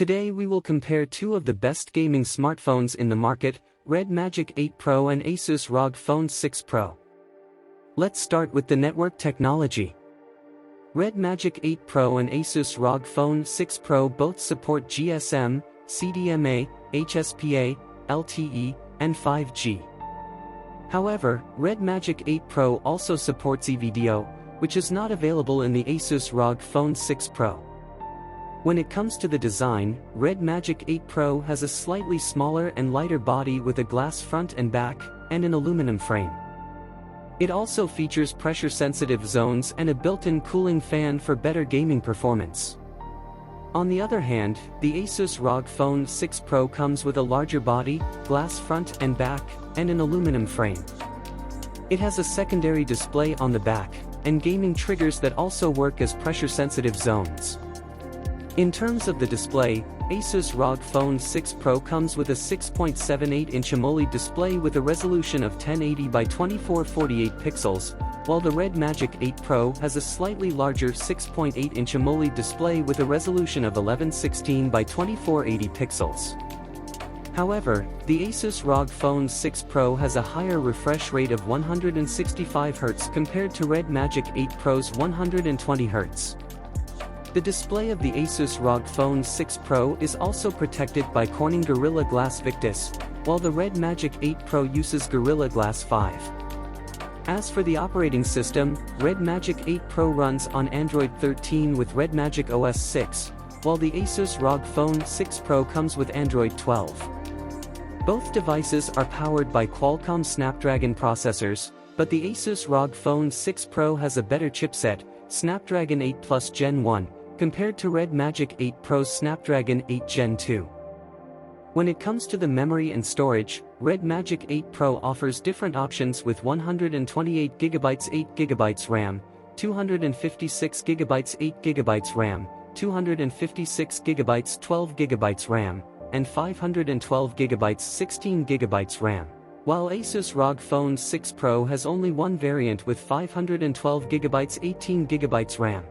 Today we will compare two of the best gaming smartphones in the market, Redmagic 8 Pro and Asus Rog Phone 6 Pro. Let's start with the network technology. Redmagic 8 Pro and Asus Rog Phone 6 Pro both support GSM, CDMA, HSPA, LTE, and 5G. However, Redmagic 8 Pro also supports EVDO, which is not available in the Asus Rog Phone 6 Pro. When it comes to the design, Redmagic 8 Pro has a slightly smaller and lighter body with a glass front and back, and an aluminum frame. It also features pressure-sensitive zones and a built-in cooling fan for better gaming performance. On the other hand, the Asus Rog Phone 6 Pro comes with a larger body, glass front and back, and an aluminum frame. It has a secondary display on the back, and gaming triggers that also work as pressure-sensitive zones. In terms of the display, Asus Rog Phone 6 Pro comes with a 6.78-inch AMOLED display with a resolution of 1080 by 2448 pixels, while the Redmagic 8 Pro has a slightly larger 6.8-inch AMOLED display with a resolution of 1116 by 2480 pixels. However, the Asus Rog Phone 6 Pro has a higher refresh rate of 165 Hz compared to Redmagic 8 Pro's 120 Hz. The display of the Asus Rog Phone 6 Pro is also protected by Corning Gorilla Glass Victus, while the Redmagic 8 Pro uses Gorilla Glass 5. As for the operating system, Redmagic 8 Pro runs on Android 13 with Redmagic OS 6, while the Asus Rog Phone 6 Pro comes with Android 12. Both devices are powered by Qualcomm Snapdragon processors, but the Asus Rog Phone 6 Pro has a better chipset, Snapdragon 8 Plus Gen 1, compared to Redmagic 8 Pro's Snapdragon 8 Gen 2. When it comes to the memory and storage, Redmagic 8 Pro offers different options with 128GB 8GB RAM, 256GB 8GB RAM, 256GB 12GB RAM, and 512GB 16GB RAM. While Asus Rog Phone 6 Pro has only one variant with 512GB 18GB RAM.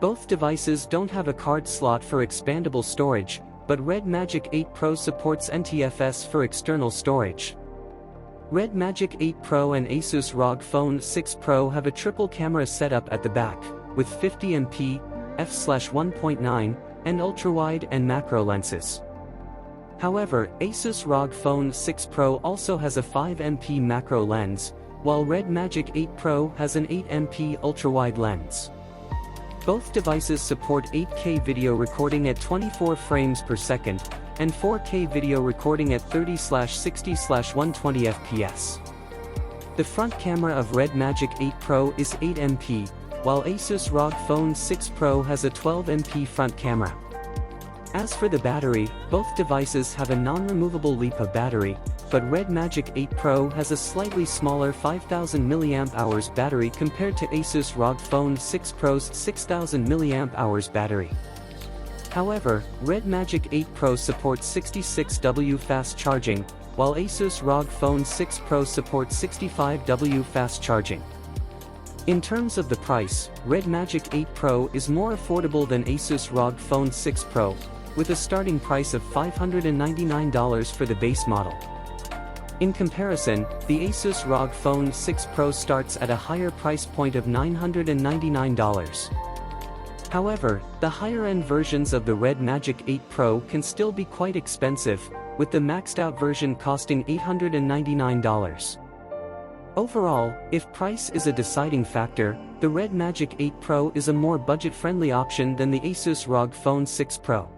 Both devices don't have a card slot for expandable storage, but Redmagic 8 Pro supports NTFS for external storage. Redmagic 8 Pro and Asus Rog Phone 6 Pro have a triple camera setup at the back, with 50MP, f/1.9, and ultrawide and macro lenses. However, Asus Rog Phone 6 Pro also has a 5MP macro lens, while Redmagic 8 Pro has an 8MP ultrawide lens. Both devices support 8K video recording at 24 frames per second, and 4K video recording at 30/60/120 fps. The front camera of Redmagic 8 Pro is 8MP, while Asus Rog Phone 6 Pro has a 12MP front camera. As for the battery, both devices have a non-removable LiPo battery, but Redmagic 8 Pro has a slightly smaller 5000 mAh battery compared to Asus Rog Phone 6 Pro's 6000 mAh battery. However, Redmagic 8 Pro supports 66W fast charging, while Asus Rog Phone 6 Pro supports 65W fast charging. In terms of the price, Redmagic 8 Pro is more affordable than Asus Rog Phone 6 Pro, with a starting price of $599 for the base model. In comparison, the Asus Rog Phone 6 Pro starts at a higher price point of $999. However, the higher-end versions of the Redmagic 8 Pro can still be quite expensive, with the maxed-out version costing $899. Overall, if price is a deciding factor, the Redmagic 8 Pro is a more budget-friendly option than the Asus Rog Phone 6 Pro.